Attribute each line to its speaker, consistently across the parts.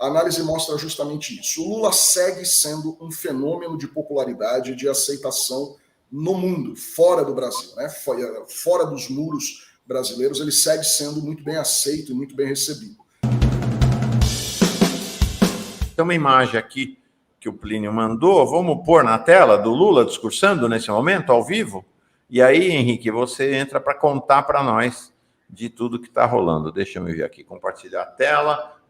Speaker 1: A análise mostra justamente isso. O Lula segue sendo um fenômeno de popularidade, de aceitação no mundo, fora do Brasil, né? Fora dos muros brasileiros, ele segue sendo muito bem aceito e muito bem recebido.
Speaker 2: Tem uma imagem aqui que o Plínio mandou, vamos pôr na tela do Lula discursando nesse momento, ao vivo? E aí, Henrique, você entra para contar para nós de tudo que está rolando. Deixa eu ver aqui, compartilhar a tela.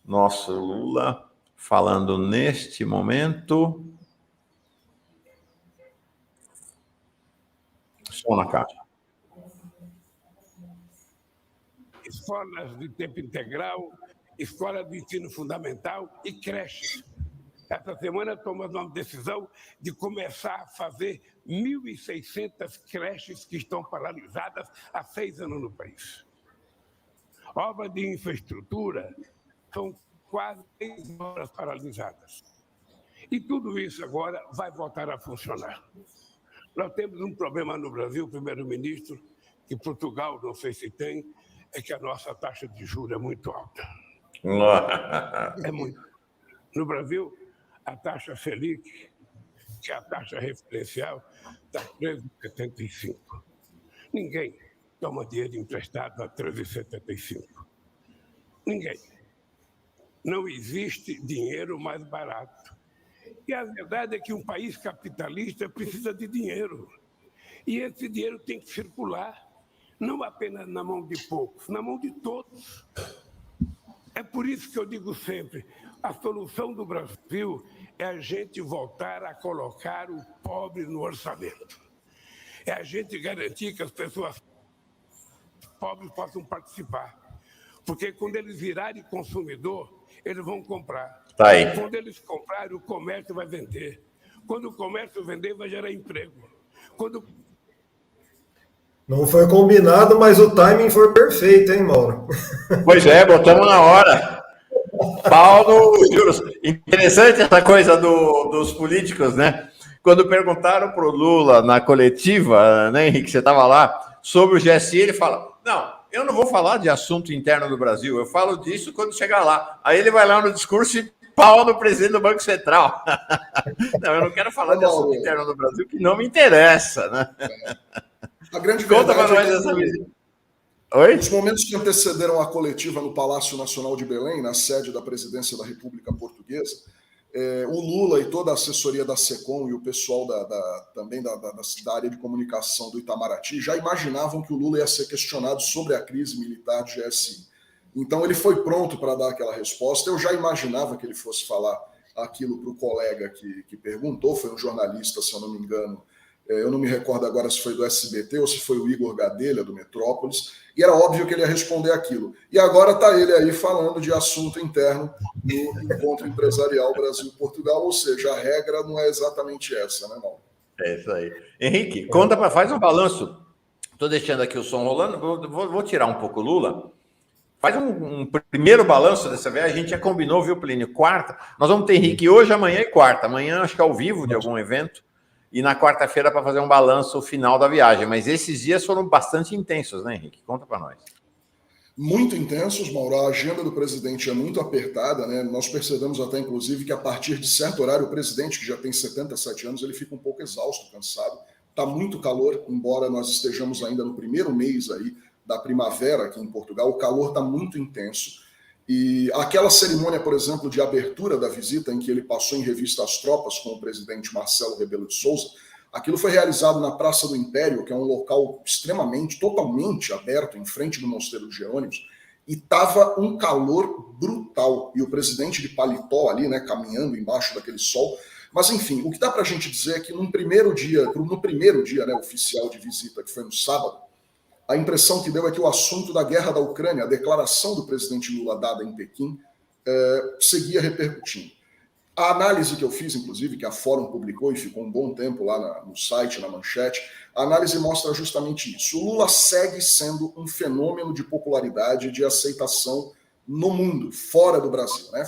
Speaker 2: Nosso Lula falando neste momento. Som na caixa.
Speaker 3: Escolas de tempo integral, escola de ensino fundamental e creches. Essa semana tomamos uma decisão de começar a fazer 1.600 creches que estão paralisadas há 6 anos no país. Obras de infraestrutura são quase 10 horas paralisadas. E tudo isso agora vai voltar a funcionar. Nós temos um problema no Brasil, primeiro-ministro, que Portugal, não sei se tem, é que a nossa taxa de juros é muito alta. É muito. No Brasil, a taxa Selic, que é a taxa referencial, está 13,75. Ninguém toma dinheiro emprestado a 13,75. Ninguém. Não existe dinheiro mais barato. E a verdade é que um país capitalista precisa de dinheiro. E esse dinheiro tem que circular, não apenas na mão de poucos, na mão de todos. É por isso que eu digo sempre, a solução do Brasil é a gente voltar a colocar o pobre no orçamento. É a gente garantir que as pessoas pobres possam participar. Porque quando eles virarem consumidor, eles vão comprar.
Speaker 2: Tá aí.
Speaker 3: Quando eles comprarem, o comércio vai vender. Quando o comércio vender, vai gerar emprego.
Speaker 4: Não foi combinado, mas o timing foi perfeito, hein, Mauro?
Speaker 2: Pois é, botamos na hora. Paulo, juros. Interessante essa coisa dos políticos, né? Quando perguntaram para o Lula na coletiva, né, Henrique, você estava lá, sobre o GSI, ele fala, não, eu não vou falar de assunto interno do Brasil, eu falo disso quando chegar lá. Aí ele vai lá no discurso e pau no presidente do Banco Central. Não, eu não quero falar de assunto interno do Brasil, que não me interessa, né?
Speaker 1: A grande
Speaker 2: Conta para nós essa visita. Oi?
Speaker 1: Os momentos que antecederam a coletiva no Palácio Nacional de Belém, na sede da Presidência da República Portuguesa, o Lula e toda a assessoria da SECOM e o pessoal também da área de comunicação do Itamaraty já imaginavam que o Lula ia ser questionado sobre a crise militar do GSI. Então ele foi pronto para dar aquela resposta. Eu já imaginava que ele fosse falar aquilo para o colega que perguntou, foi um jornalista, se eu não me engano, eu não me recordo agora se foi do SBT ou se foi o Igor Gadelha, do Metrópolis, e era óbvio que ele ia responder aquilo. E agora está ele aí falando de assunto interno no encontro empresarial Brasil-Portugal, ou seja, a regra não é exatamente essa, né, Mauro?
Speaker 2: É isso aí. Henrique, faz um balanço. Estou deixando aqui o som rolando, vou tirar um pouco o Lula. Faz um primeiro balanço dessa vez, a gente já combinou, viu, Plínio? Quarta, nós vamos ter Henrique hoje, amanhã e quarta. Amanhã acho que é ao vivo de algum evento. E na quarta-feira para fazer um balanço final da viagem. Mas esses dias foram bastante intensos, né, Henrique? Conta para nós.
Speaker 1: Muito intensos, Mauro. A agenda do presidente é muito apertada, né? Nós percebemos até, inclusive, que a partir de certo horário, o presidente, que já tem 77 anos, ele fica um pouco exausto, cansado. Está muito calor, embora nós estejamos ainda no primeiro mês aí da primavera aqui em Portugal. O calor está muito intenso. E aquela cerimônia, por exemplo, de abertura da visita, em que ele passou em revista as tropas com o presidente Marcelo Rebelo de Sousa, aquilo foi realizado na Praça do Império, que é um local totalmente aberto, em frente do Mosteiro de Jerônimos, e estava um calor brutal. E o presidente de paletó ali, né, caminhando embaixo daquele sol. Mas, enfim, o que dá para a gente dizer é que no primeiro dia, né, oficial de visita, que foi no sábado, a impressão que deu é que o assunto da guerra da Ucrânia, a declaração do presidente Lula dada em Pequim, seguia repercutindo. A análise que eu fiz, inclusive, que a Fórum publicou e ficou um bom tempo lá no site, na manchete, a análise mostra justamente isso. O Lula segue sendo um fenômeno de popularidade, de aceitação no mundo, fora do Brasil, né?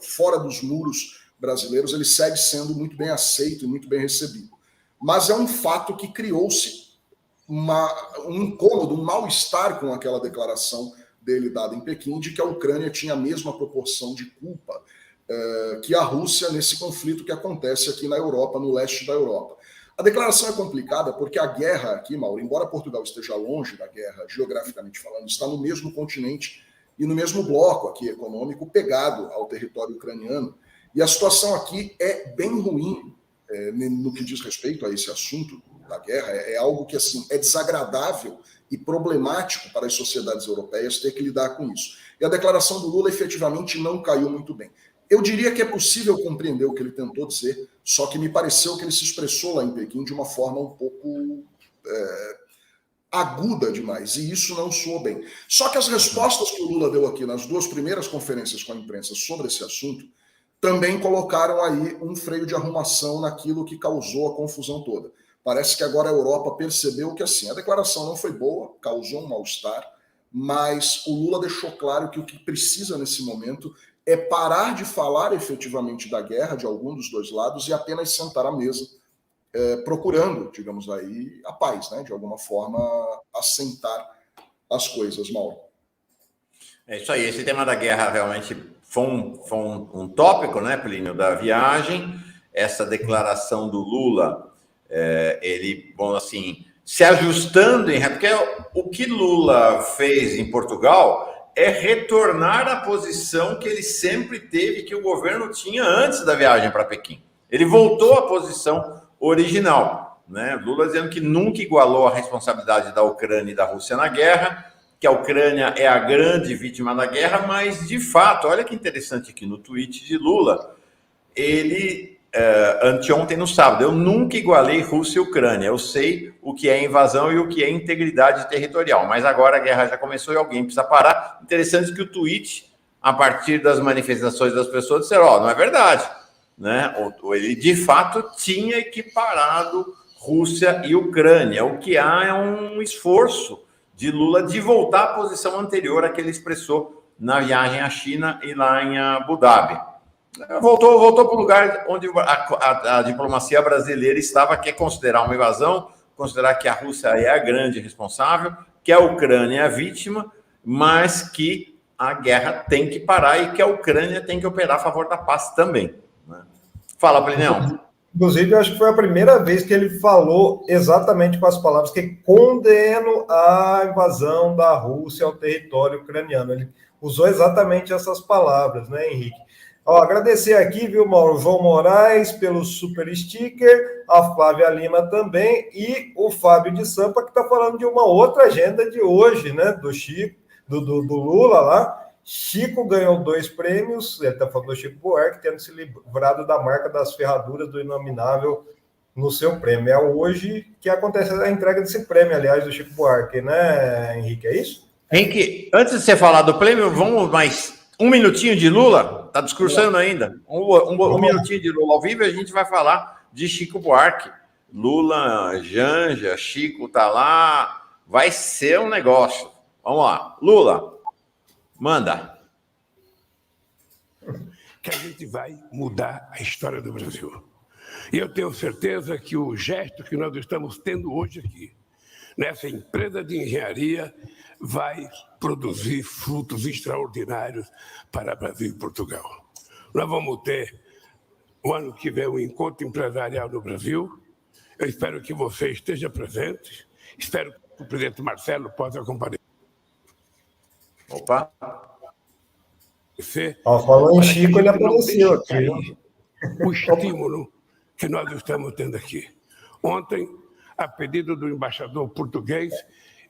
Speaker 1: Fora dos muros brasileiros, ele segue sendo muito bem aceito e muito bem recebido. Mas é um fato que criou-se um incômodo, um mal-estar com aquela declaração dele dada em Pequim de que a Ucrânia tinha a mesma proporção de culpa que a Rússia nesse conflito que acontece aqui na Europa, no leste da Europa. A declaração é complicada porque a guerra aqui, Mauro, embora Portugal esteja longe da guerra, geograficamente falando, está no mesmo continente e no mesmo bloco aqui econômico pegado ao território ucraniano. E a situação aqui é bem ruim no que diz respeito a esse assunto da guerra. É algo que assim é desagradável e problemático para as sociedades europeias ter que lidar com isso. E a declaração do Lula efetivamente não caiu muito bem. Eu diria que é possível compreender o que ele tentou dizer, só que me pareceu que ele se expressou lá em Pequim de uma forma um pouco aguda demais, e isso não soou bem. Só que as respostas que o Lula deu aqui nas 2 primeiras conferências com a imprensa sobre esse assunto também colocaram aí um freio de arrumação naquilo que causou a confusão toda. Parece que agora a Europa percebeu que assim, a declaração não foi boa, causou um mal-estar, mas o Lula deixou claro que o que precisa nesse momento é parar de falar efetivamente da guerra de algum dos 2 lados e apenas sentar à mesa, procurando, digamos aí, a paz, né? De alguma forma, assentar as coisas, Mauro.
Speaker 2: É isso aí, esse tema da guerra realmente foi um tópico, né, Plínio, da viagem. Essa declaração do Lula, ele, bom, assim, se ajustando, porque o que Lula fez em Portugal é retornar à posição que ele sempre teve, que o governo tinha antes da viagem para Pequim. Ele voltou à posição original, né? Lula dizendo que nunca igualou a responsabilidade da Ucrânia e da Rússia na guerra, que a Ucrânia é a grande vítima da guerra, mas, de fato, olha que interessante aqui no tweet de Lula, ele, anteontem no sábado, eu nunca igualei Rússia e Ucrânia, eu sei o que é invasão e o que é integridade territorial, mas agora a guerra já começou e alguém precisa parar. Interessante que o tweet, a partir das manifestações das pessoas, disseram, não é verdade, né? Ele, de fato, tinha equiparado Rússia e Ucrânia, o que há é um esforço de Lula de voltar à posição anterior a que ele expressou na viagem à China e lá em Abu Dhabi. Voltou para o lugar onde a diplomacia brasileira estava, que é considerar uma invasão, considerar que a Rússia é a grande responsável, que a Ucrânia é a vítima, mas que a guerra tem que parar e que a Ucrânia tem que operar a favor da paz também. Né? Fala, Plinão.
Speaker 4: Inclusive, eu acho que foi a primeira vez que ele falou exatamente com as palavras que condenam a invasão da Rússia ao território ucraniano. Ele usou exatamente essas palavras, né, Henrique? Agradecer aqui, viu, Mauro, João Moraes pelo super sticker, a Flávia Lima também e o Fábio de Sampa, que está falando de uma outra agenda de hoje, né, do Chico, do Lula lá. Chico ganhou 2 prêmios, ele está falando do Chico Buarque, tendo se livrado da marca das ferraduras do Inominável no seu prêmio. É hoje que acontece a entrega desse prêmio, aliás, do Chico Buarque, né, Henrique? É isso?
Speaker 2: Henrique, antes de você falar do prêmio, vamos mais 1 minutinho de Lula? Está discursando ainda? Um minutinho de Lula ao vivo e a gente vai falar de Chico Buarque. Lula, Janja, Chico tá lá, vai ser um negócio. Vamos lá. Lula, manda.
Speaker 3: Que a gente vai mudar a história do Brasil. E eu tenho certeza que o gesto que nós estamos tendo hoje aqui, nessa empresa de engenharia, vai produzir frutos extraordinários para Brasil e Portugal. Nós vamos ter, o ano que vem, um encontro empresarial no Brasil. Eu espero que você esteja presente. Espero que o presidente Marcelo possa acompanhar.
Speaker 2: Opa!
Speaker 4: Falou em Chico, ele apareceu aqui.
Speaker 3: O estímulo que nós estamos tendo aqui. Ontem, a pedido do embaixador português,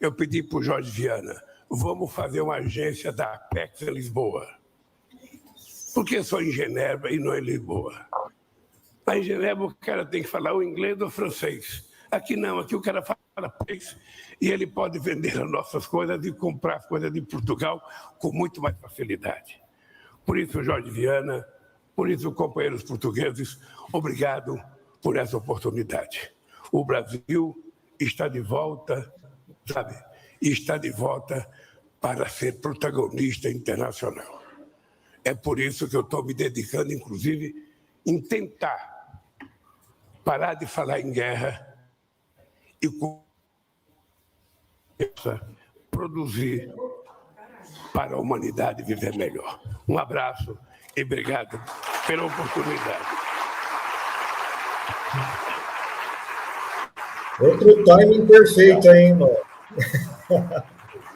Speaker 3: eu pedi para o Jorge Viana, vamos fazer uma agência da Apex em Lisboa. Por que só em Genebra e não em Lisboa? Lá em Genebra o cara tem que falar o inglês ou o francês. Aqui não, aqui o cara fala Apex e ele pode vender as nossas coisas e comprar as coisas de Portugal com muito mais facilidade. Por isso, Jorge Viana, por isso, companheiros portugueses, obrigado por essa oportunidade. O Brasil está de volta, sabe? Está de volta para ser protagonista internacional. É por isso que eu estou me dedicando, inclusive, em tentar parar de falar em guerra e produzir para a humanidade viver melhor. Um abraço e obrigado pela oportunidade.
Speaker 4: Outro timing perfeito aí, mano.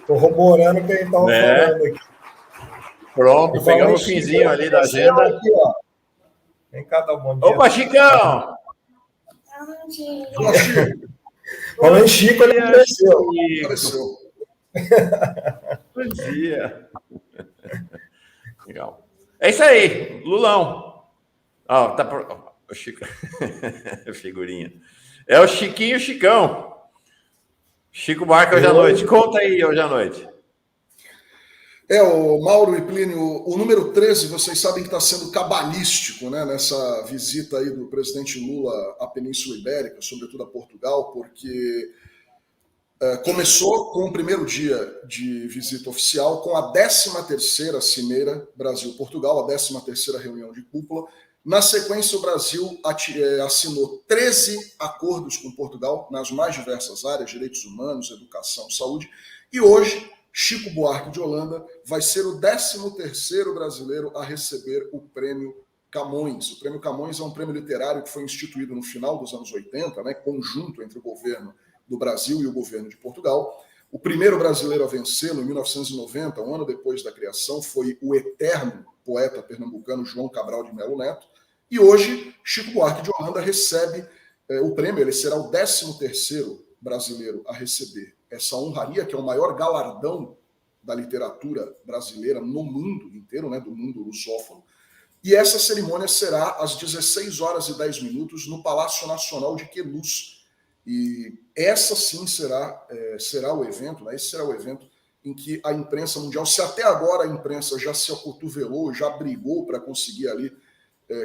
Speaker 4: Corroborando o que a gente estava falando aqui.
Speaker 2: Pronto, pegamos o finzinho ali da agenda.
Speaker 4: Aqui, ó. Vem cá dar um bom dia.
Speaker 2: Opa, Chicão!
Speaker 4: Falando em Chico, ele apareceu.
Speaker 2: Bom dia. Legal. É isso aí, Lulão. Ó, tá por... O Chico. Figurinha. É o Chiquinho e o Chicão. Chico Buarque hoje à noite. Conta aí hoje à noite.
Speaker 1: O Mauro e Plínio, o número 13, vocês sabem que está sendo cabalístico, né, nessa visita aí do presidente Lula à Península Ibérica, sobretudo a Portugal, porque começou com o primeiro dia de visita oficial, com a 13ª Cimeira Brasil-Portugal, a 13ª reunião de cúpula. Na sequência, o Brasil assinou 13 acordos com Portugal nas mais diversas áreas, direitos humanos, educação, saúde, e hoje Chico Buarque de Holanda vai ser o 13º brasileiro a receber o Prêmio Camões. O Prêmio Camões é um prêmio literário que foi instituído no final dos anos 80, né, conjunto entre o governo do Brasil e o governo de Portugal. O primeiro brasileiro a vencê-lo, em 1990, um ano depois da criação, foi o eterno poeta pernambucano João Cabral de Melo Neto. E hoje, Chico Buarque de Holanda recebe o prêmio, ele será o 13º brasileiro a receber essa honraria, que é o maior galardão da literatura brasileira no mundo inteiro, né, do mundo lusófono. E essa cerimônia será às 16h10 no Palácio Nacional de Queluz. E essa sim será o evento, né, esse será o evento em que a imprensa mundial, se até agora a imprensa já se acotovelou, já brigou para conseguir ali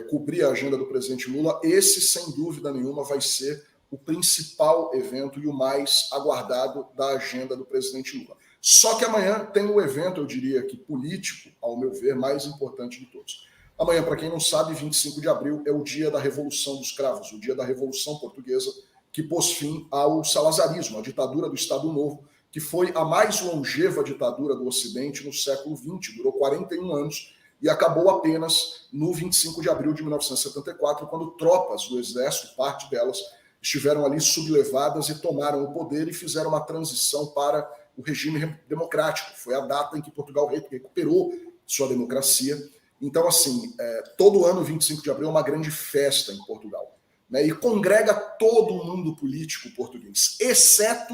Speaker 1: cobrir a agenda do presidente Lula, esse, sem dúvida nenhuma, vai ser o principal evento e o mais aguardado da agenda do presidente Lula. Só que amanhã tem o evento, eu diria que político, ao meu ver, mais importante de todos. Amanhã, para quem não sabe, 25 de abril é o dia da Revolução dos Cravos, o dia da Revolução Portuguesa, que pôs fim ao salazarismo, a ditadura do Estado Novo, que foi a mais longeva ditadura do Ocidente no século XX, durou 41 anos e acabou apenas no 25 de abril de 1974, quando tropas do Exército, parte delas, estiveram ali sublevadas e tomaram o poder e fizeram uma transição para o regime democrático. Foi a data em que Portugal recuperou sua democracia. Então, assim, todo ano, 25 de abril, é uma grande festa em Portugal, né? E congrega todo o mundo político português, exceto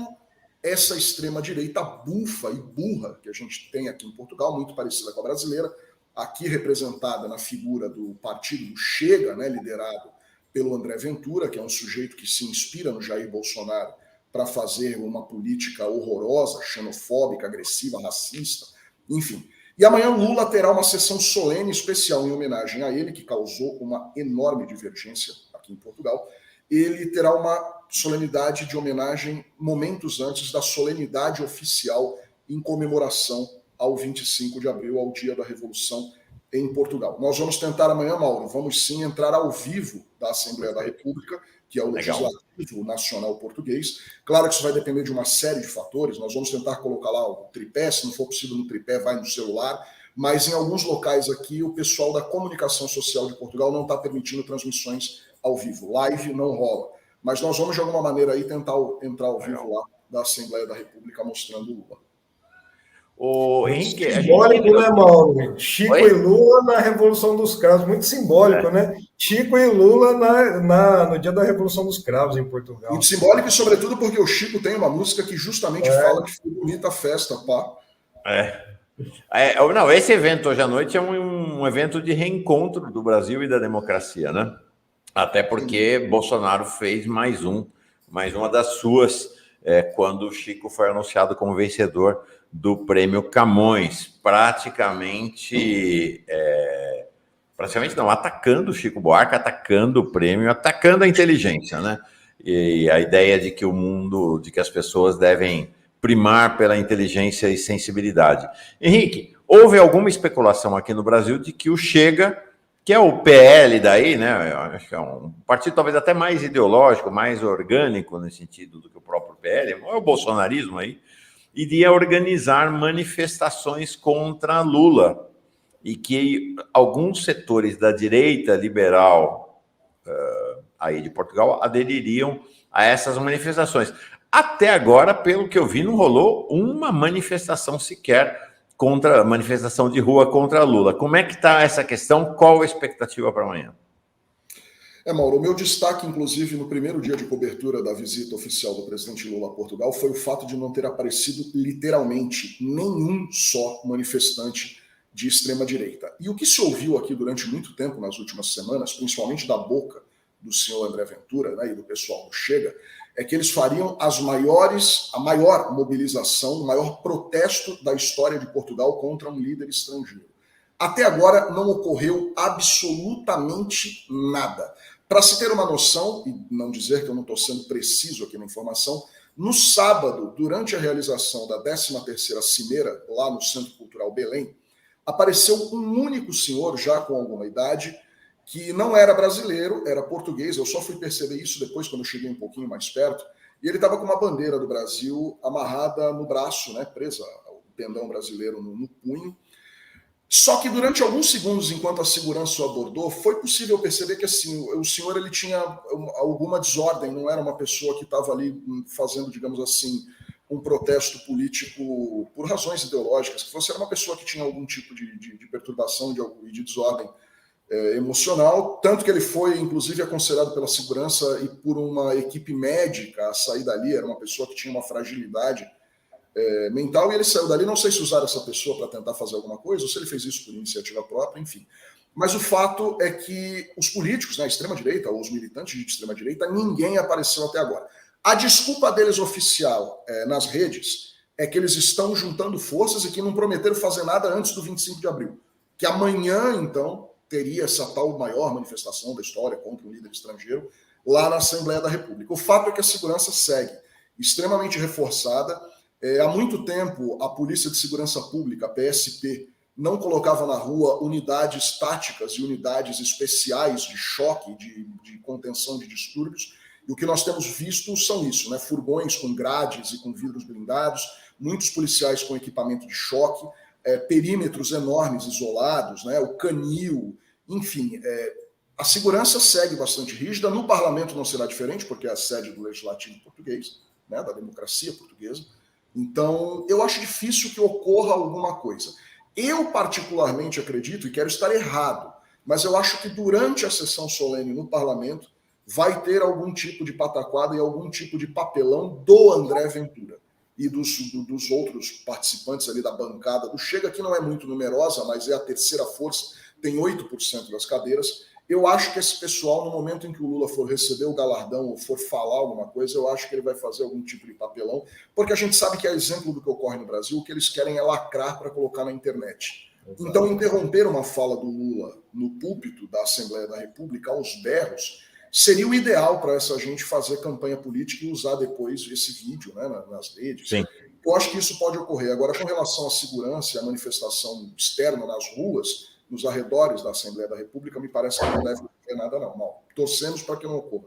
Speaker 1: essa extrema-direita bufa e burra que a gente tem aqui em Portugal, muito parecida com a brasileira, aqui representada na figura do partido Chega, né, liderado pelo André Ventura, que é um sujeito que se inspira no Jair Bolsonaro para fazer uma política horrorosa, xenofóbica, agressiva, racista, enfim. E amanhã Lula terá uma sessão solene especial em homenagem a ele, que causou uma enorme divergência aqui em Portugal. Ele terá uma solenidade de homenagem momentos antes da solenidade oficial em comemoração ao 25 de abril, ao dia da Revolução em Portugal. Nós vamos tentar amanhã, Mauro, vamos sim entrar ao vivo da Assembleia da República, que é o Legislativo Nacional Português. Claro que isso vai depender de uma série de fatores, nós vamos tentar colocar lá o tripé, se não for possível no tripé, vai no celular, mas em alguns locais aqui o pessoal da comunicação social de Portugal não está permitindo transmissões ao vivo. Live não rola. Mas nós vamos, de alguma maneira, aí tentar entrar ao vivo lá da Assembleia da República mostrando o Lula.
Speaker 2: O Henrique,
Speaker 4: simbólico, né, Mauro? Chico e Lula na Revolução dos Cravos. Muito simbólico, né? Chico e Lula no dia da Revolução dos Cravos em Portugal.
Speaker 1: Muito simbólico e, sobretudo, porque o Chico tem uma música que justamente fala que foi bonita a festa, pá.
Speaker 2: Não, esse evento hoje à noite é um evento de reencontro do Brasil e da democracia, né? Até porque Bolsonaro fez mais uma das suas, quando o Chico foi anunciado como vencedor do Prêmio Camões, praticamente não, atacando o Chico Buarque, atacando o prêmio, atacando a inteligência, né? E a ideia de que de que as pessoas devem primar pela inteligência e sensibilidade. Henrique, houve alguma especulação aqui no Brasil de que o Chega, que é o PL daí, né? Acho que é um partido talvez até mais ideológico, mais orgânico nesse sentido do que o próprio PL, é o bolsonarismo aí, iria organizar manifestações contra Lula e que alguns setores da direita liberal aí de Portugal adeririam a essas manifestações. Até agora, pelo que eu vi, não rolou uma manifestação sequer manifestação de rua contra Lula. Como é que está essa questão? Qual a expectativa para amanhã?
Speaker 1: Mauro, o meu destaque, inclusive, no primeiro dia de cobertura da visita oficial do presidente Lula a Portugal foi o fato de não ter aparecido literalmente nenhum só manifestante de extrema-direita. E o que se ouviu aqui durante muito tempo nas últimas semanas, principalmente da boca do senhor André Ventura, né, e do pessoal do Chega, é que eles fariam a maior mobilização, o maior protesto da história de Portugal contra um líder estrangeiro. Até agora não ocorreu absolutamente nada. Para se ter uma noção, e não dizer que eu não estou sendo preciso aqui na informação, no sábado, durante a realização da 13ª Cimeira, lá no Centro Cultural Belém, apareceu um único senhor, já com alguma idade, que não era brasileiro, era português. Eu só fui perceber isso depois, quando eu cheguei um pouquinho mais perto, e ele estava com uma bandeira do Brasil amarrada no braço, né, presa ao pendão brasileiro no punho. Só que durante alguns segundos, enquanto a segurança o abordou, foi possível perceber que assim, o senhor ele tinha alguma desordem, não era uma pessoa que estava ali fazendo, digamos assim, um protesto político por razões ideológicas, que fosse, era uma pessoa que tinha algum tipo de perturbação e de desordem emocional, tanto que ele foi, inclusive, aconselhado pela segurança e por uma equipe médica a sair dali. Era uma pessoa que tinha uma fragilidade mental, e ele saiu dali. Não sei se usaram essa pessoa para tentar fazer alguma coisa, ou se ele fez isso por iniciativa própria, enfim. Mas o fato é que os políticos, né, extrema-direita, ou os militantes de extrema-direita, ninguém apareceu até agora. A desculpa deles oficial nas redes é que eles estão juntando forças e que não prometeram fazer nada antes do 25 de abril. Que amanhã, então, teria essa tal maior manifestação da história contra um líder estrangeiro lá na Assembleia da República. O fato é que a segurança segue extremamente reforçada. Há muito tempo, a Polícia de Segurança Pública, a PSP, não colocava na rua unidades táticas e unidades especiais de choque, de contenção de distúrbios. E o que nós temos visto são isso, né? Furgões com grades e com vidros blindados, muitos policiais com equipamento de choque, perímetros enormes isolados, né? O canil, enfim. A segurança segue bastante rígida. No parlamento não será diferente, porque é a sede do legislativo português, né? Da democracia portuguesa. Então, eu acho difícil que ocorra alguma coisa. Eu, particularmente, acredito, e quero estar errado, mas eu acho que durante a sessão solene no parlamento vai ter algum tipo de pataquada e algum tipo de papelão do André Ventura e dos outros participantes ali da bancada do Chega, que não é muito numerosa, mas é a terceira força, tem 8% das cadeiras. Eu acho que esse pessoal, no momento em que o Lula for receber o galardão ou for falar alguma coisa, eu acho que ele vai fazer algum tipo de papelão, porque a gente sabe que é exemplo do que ocorre no Brasil, o que eles querem é lacrar para colocar na internet. Então, interromper uma fala do Lula no púlpito da Assembleia da República, aos berros, seria o ideal para essa gente fazer campanha política e usar depois esse vídeo, né, nas redes.
Speaker 2: Sim.
Speaker 1: Eu acho que isso pode ocorrer. Agora, com relação à segurança e à manifestação externa nas ruas, nos arredores da Assembleia da República, me parece que não deve ter nada, não. Torcemos para que não ocorra.